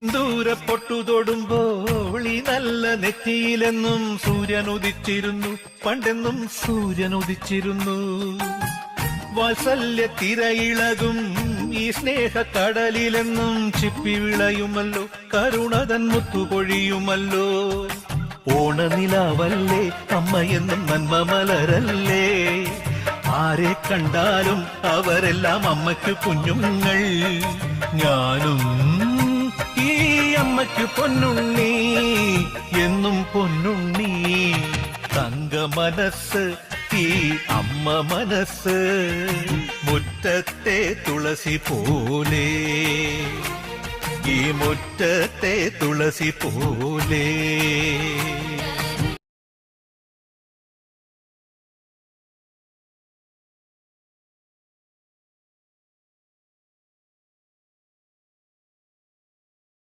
ദൂരെ പൊട്ടു തൊടുമ്പോൾ ഈ നല്ല നെറ്റിയിലെന്നും സൂര്യൻ ഉദിച്ചിരുന്നു, പണ്ടെന്നും സൂര്യൻ ഉദിച്ചിരുന്നു. വാത്സല്യ തിരയിളകും ഈ സ്നേഹക്കടലിലെന്നും ചിപ്പി വിളയുമല്ലോ, കരുണതൻ മുത്തുപൊഴിയുമല്ലോ. ഓണനിലാവല്ലേ അമ്മയെന്നും നന്മ മലരല്ലേ, ആരെ കണ്ടാലും അവരെല്ലാം അമ്മയ്ക്ക് കുഞ്ഞുങ്ങൾ. ഞാനും ഈ അമ്മയ്ക്ക് പൊന്നുണ്ണി, എന്നും പൊന്നുണ്ണി. തങ്ക മനസ്സ് ഈ അമ്മ മനസ്സ്, മുറ്റത്തെ തുളസി പോലെ, ഈ മുറ്റത്തെ തുളസി പോലെ.